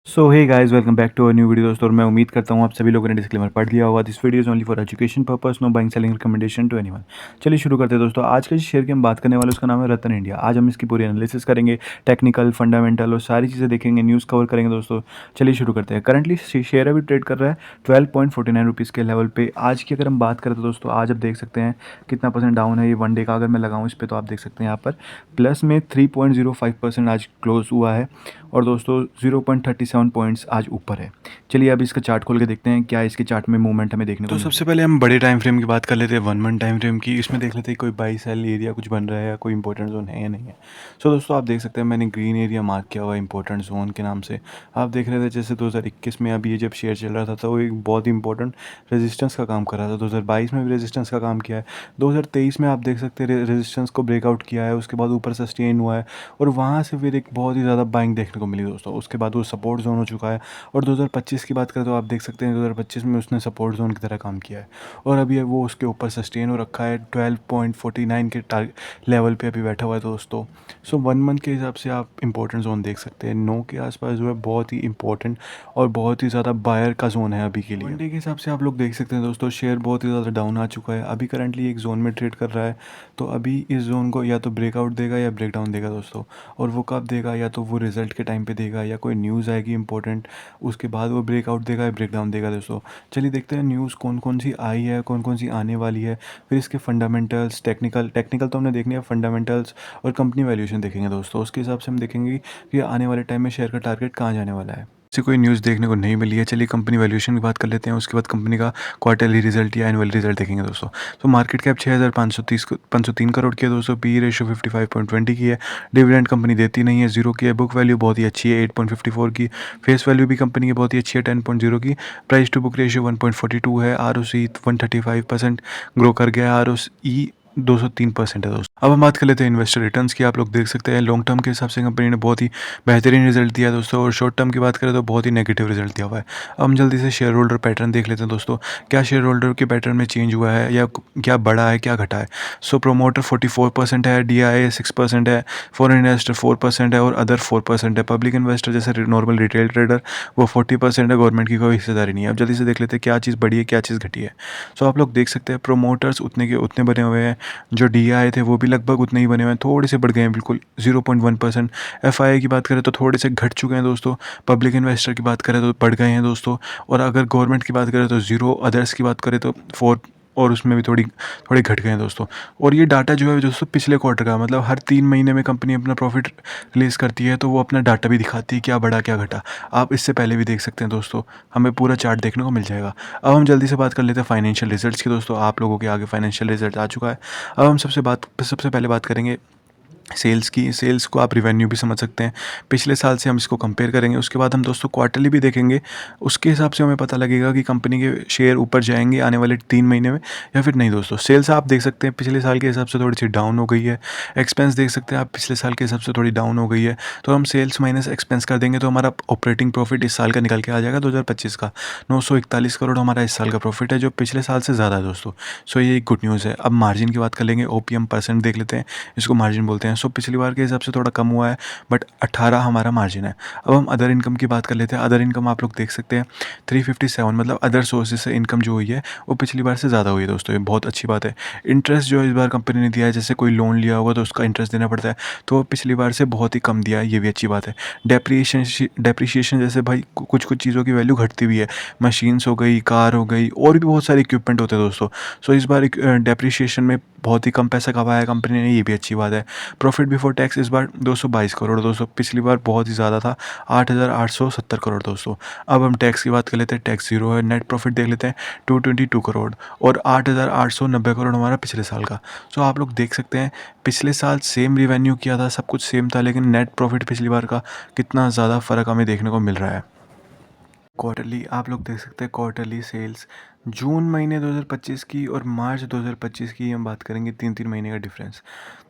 So hey guys, welcome back to a new video दोस्तों। और मैं उम्मीद करता हूँ आप सभी लोगों ने डिस्क्लेमर पढ़ लिया होगा। This video is only for education purpose, no buying selling recommendation to anyone. चलिए शुरू करते हैं दोस्तों। आज के जिस शेयर की हम बात करने वाले हैं उसका नाम है रतन इंडिया। आज हम इसकी पूरी एनालिसिस करेंगे, टेक्निकल, फंडामेंटल और सारी चीज़ें देखेंगे, न्यूज़ कवर करेंगे दोस्तों। चलिए शुरू करते हैं। करंटली शेयर अभी ट्रेड कर रहा है 12.49 रुपीज़ के लेवल पे। आज की अगर हम बात करें तो दोस्तों आज आप देख सकते हैं कितना परसेंट डाउन है। ये वन डे का अगर मैं लगाऊँ इस पर तो आप देख सकते हैं यहाँ पर प्लस में 3.05% आज क्लोज हुआ है और दोस्तों 0.37 पॉइंट्स आज ऊपर है। चलिए अब इसका चार्ट खोल के देखते हैं क्या इसके चार्ट में मूवमेंट हमें देखने को मिलता है। सबसे पहले हम बड़े टाइम फ्रेम की बात कर लेते हैं, 1 मंथ टाइम फ्रेम की। इसमें देख लेते हैं कोई बाई सेल एरिया कुछ बन रहा है या कोई इंपॉर्टेंट जोन है या नहीं है। सो दोस्तों आप देख सकते हैं मैंने ग्रीन एरिया मार्क किया हुआ है इंपॉर्टेंट जोन के नाम से। आप देख रहे थे जैसे 2021 में अभी ये जब शेयर चल रहा था तो वो एक बहुत ही इंपॉर्टेंट रेजिस्टेंस का काम कर रहा था। 2022 में भी रेजिस्टेंस का काम किया है। 2023 में आप देख सकते हैं रेजिस्टेंस को ब्रेकआउट किया है, उसके बाद ऊपर सस्टेन हुआ है और वहाँ से फिर एक बहुत ही ज़्यादा बाइंग देखने को मिली दोस्तों। उसके बाद वो सपोर्ट जोन हो चुका है। और 2025 की बात करें तो आप देख सकते हैं 2025 में उसने सपोर्ट जोन की तरह काम किया है और अभी वो उसके ऊपर सस्टेन हो रखा है 12.49 के टारगेट लेवल पे अभी बैठा हुआ है दोस्तों। सो 1 मंथ के हिसाब से आप इंपॉर्टेंट जोन देख सकते हैं। 9 के आसपास जो है बहुत ही इंपॉर्टेंट और बहुत ही ज़्यादा बायर का जोन है अभी के लिए। वनडे के हिसाब से आप लोग देख सकते हैं दोस्तों शेयर बहुत ही ज़्यादा डाउन आ चुका है। अभी करंटली एक जोन में ट्रेड कर रहा है तो अभी इस जोन को या तो ब्रेकआउट देगा या ब्रेकडाउन देगा दोस्तों। और वो कब देगा, या तो वो रिजल्ट के टाइम पे देगा या कोई न्यूज़ आएगी इंपॉर्टेंट, उसके बाद वो ब्रेकआउट देगा या ब्रेकडाउन देगा दोस्तों। चलिए देखते हैं न्यूज़ कौन कौन सी आई है, कौन कौन सी आने वाली है, फिर इसके फंडामेंटल्स, टेक्निकल तो हमने देखनी है, फंडामेंटल्स और कंपनी वैल्यूएशन देखेंगे दोस्तों। उसके हिसाब से हम देखेंगे कि आने वाले टाइम में शेयर का टारगेट कहाँ जाने वाला है। से कोई न्यूज़ देखने को नहीं मिली है। चलिए कंपनी वैल्यूएशन की बात कर लेते हैं, उसके बाद कंपनी का क्वार्टरली रिजल्ट या एनुअल रिजल्ट देखेंगे दोस्तों। तो मार्केट कैप 503 करोड़ की है दोस्तों। पी रेशो 55.20 की है। डिविडेंड कंपनी देती नहीं है, 0 की है। बुक वैल्यू बहुत ही अच्छी है 8.54 की। फेस वैल्यू भी कंपनी की बहुत ही अच्छी है 10.0 की। प्राइस टू बुक रेशियो 1.42 है। आर ओ सी 135% ग्रो कर गया है। आर ओ ई 203% है दोस्तों। अब हम बात कर लेते हैं इन्वेस्टर रिटर्न्स की। आप लोग देख सकते हैं लॉन्ग टर्म के हिसाब से कंपनी ने बहुत ही बेहतरीन रिजल्ट दिया दोस्तों और शॉर्ट टर्म की बात करें तो बहुत ही नेगेटिव रिजल्ट दिया हुआ है। अब हम जल्दी से शेयर होल्डर पैटर्न देख लेते हैं दोस्तों। क्या शेयर होल्डर के पैटर्न में चेंज हुआ है या क्या बढ़ा है क्या घटा है। सो प्रोमोटर 44% है, डी आई 6% है, फॉरेन इन्वेस्टर 4% है और अदर 4% है। पब्लिक इन्वेस्टर जैसे नॉर्मल रिटेल ट्रेडर वो 40% है। गवर्नमेंट की कोई हिस्सेदारी नहीं है। अब जल्दी से देख लेते हैं क्या चीज़ बढ़ी है क्या चीज़ घटी है। सो आप लोग देख सकते हैं प्रोमोटर्स उतने के उतने बने हुए हैं, जो डी आई थे वो भी लगभग उतने ही बने हुए हैं, थोड़े से बढ़ गए हैं बिल्कुल 0.1%। एफ आई आई की बात करें तो थोड़े से घट चुके हैं दोस्तों। पब्लिक इन्वेस्टर की बात करें तो बढ़ गए हैं दोस्तों। और अगर गवर्नमेंट की बात करें तो 0, अदर्स की बात करें तो 4 और उसमें भी थोड़ी थोड़े घट गए हैं दोस्तों। और ये डाटा जो है दोस्तों पिछले क्वार्टर का, मतलब हर 3 महीने में कंपनी अपना प्रॉफिट रिलीज़ करती है तो वो अपना डाटा भी दिखाती है क्या बढ़ा क्या घटा। आप इससे पहले भी देख सकते हैं दोस्तों, हमें पूरा चार्ट देखने को मिल जाएगा। अब हम जल्दी से बात कर लेते हैं फाइनेंशियल रिजल्ट्स की दोस्तों। आप लोगों के आगे फाइनेंशियल रिजल्ट आ चुका है। अब हम सबसे पहले बात करेंगे सेल्स की। सेल्स को आप रिवेन्यू भी समझ सकते हैं, पिछले साल से हम इसको कंपेयर करेंगे। उसके बाद हम दोस्तों क्वार्टरली भी देखेंगे, उसके हिसाब से हमें पता लगेगा कि कंपनी के शेयर ऊपर जाएंगे आने वाले 3 महीने में या फिर नहीं दोस्तों। सेल्स आप देख सकते हैं पिछले साल के हिसाब से थोड़ी सी डाउन हो गई है। एक्सपेंस देख सकते हैं आप पिछले साल के हिसाब से थोड़ी डाउन हो गई है। तो हम सेल्स माइनस एक्सपेंस कर देंगे तो हमारा ऑपरेटिंग प्रॉफिट इस साल का निकल के आ जाएगा 2025 का 941 करोड़ हमारा इस साल का प्रॉफिट है, जो पिछले साल से ज़्यादा है दोस्तों। सो ये एक गुड न्यूज़ है। अब मार्जिन की बात कर लेंगे, ओपीएम परसेंट देख लेते हैं, इसको मार्जिन बोलते हैं। सो पिछली बार के हिसाब से थोड़ा कम हुआ है बट 18 हमारा मार्जिन है। अब हम अदर इनकम की बात कर लेते हैं। अदर इनकम आप लोग देख सकते हैं 357, मतलब अदर सोर्सेज से इनकम जो हुई है वो पिछली बार से ज़्यादा हुई है दोस्तों, ये बहुत अच्छी बात है। इंटरेस्ट जो इस बार कंपनी ने दिया है, जैसे कोई लोन लिया होगा तो उसका इंटरेस्ट देना पड़ता है, तो वो पिछली बार से बहुत ही कम दिया है, ये भी अच्छी बात है। डेप्रीशिएशन जैसे भाई कुछ कुछ चीज़ों की वैल्यू घटती भी है, मशीन्स हो गई, कार हो गई और भी बहुत सारे इक्विपमेंट होते हैं दोस्तों। सो इस बार डेप्रीशिएशन में बहुत ही कम पैसा कमाया है कंपनी ने, ये भी अच्छी बात है। प्रॉफिट बिफोर टैक्स इस बार 222 करोड़ दोस्तों, पिछली बार बहुत ही ज़्यादा था 8,870 करोड़ दोस्तों। अब हम टैक्स की बात कर लेते हैं, टैक्स 0 है। नेट प्रॉफिट देख लेते हैं 222 करोड़ और 8,890 करोड़ हमारा पिछले साल का। सो आप लोग देख सकते हैं पिछले साल सेम रिवेन्यू किया था, सब कुछ सेम था, लेकिन नेट प्रॉफिट पिछली बार का कितना ज़्यादा फ़र्क हमें देखने को मिल रहा है। क्वार्टरली आप लोग देख सकते हैं क्वार्टरली सेल्स जून महीने 2025 की और मार्च 2025 की हम बात करेंगे, 3 3 महीने का डिफरेंस।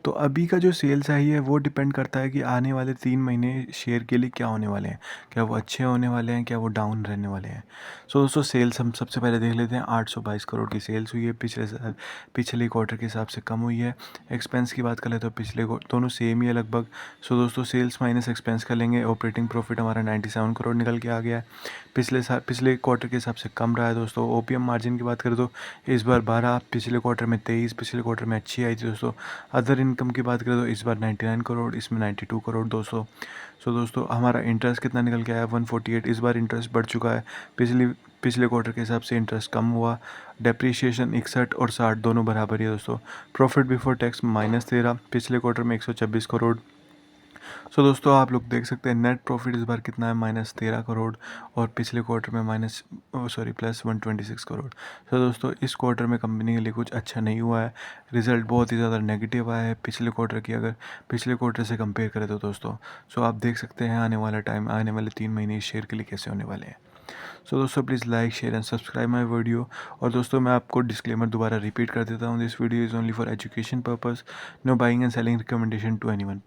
तो अभी का जो सेल्स आई है वो डिपेंड करता है कि आने वाले 3 महीने शेयर के लिए क्या होने वाले हैं, क्या वो अच्छे होने वाले हैं, क्या वो डाउन रहने वाले हैं। सो दोस्तों सेल्स हम सबसे पहले देख लेते हैं। 822 करोड़ की सेल्स हुई है, पिछले साल पिछले क्वार्टर के हिसाब से कम हुई है। एक्सपेंस की बात करें तो दोनों सेम ही है लगभग। सो दोस्तों सेल्स माइनस एक्सपेंस कर लेंगे, ऑपरेटिंग प्रॉफिट हमारा 97 करोड़ निकल के आ गया है। पिछले क्वार्टर के हिसाब से कम रहा है दोस्तों। ओपीएम मार्जिन की बात करें तो इस बार 12, पिछले क्वार्टर में 23, पिछले क्वार्टर में अच्छी आई थी दोस्तों। अदर इनकम की बात करें तो इस बार 99 करोड़, इसमें 92 करोड़ दोस्तों। सो दोस्तों हमारा इंटरेस्ट कितना निकल के आया, 148। इस बार इंटरेस्ट बढ़ चुका है, पिछले क्वार्टर के हिसाब से इंटरेस्ट कम हुआ। डेप्रीशिएशन 61 और 60 दोनों बराबर ही है दोस्तों। प्रॉफिट बिफोर टैक्स -13, पिछले क्वार्टर में 126 करोड़। सो दोस्तों आप लोग देख सकते हैं नेट प्रॉफिट इस बार कितना है, -13 करोड़, और पिछले क्वार्टर में +126 करोड़। सो दोस्तों इस क्वार्टर में कंपनी के लिए कुछ अच्छा नहीं हुआ है, रिजल्ट बहुत ही ज़्यादा नेगेटिव आया है पिछले क्वार्टर की, अगर पिछले क्वार्टर से कंपेयर करें तो दोस्तों। सो आप देख सकते हैं आने वाले 3 महीने इस शेयर के लिए कैसे होने वाले हैं। सो दोस्तों please like, share and subscribe my video. और दोस्तों मैं आपको डिस्क्लेमर दोबारा रिपीट कर देता हूँ, this video is only for education purpose, no buying and selling recommendation to anyone.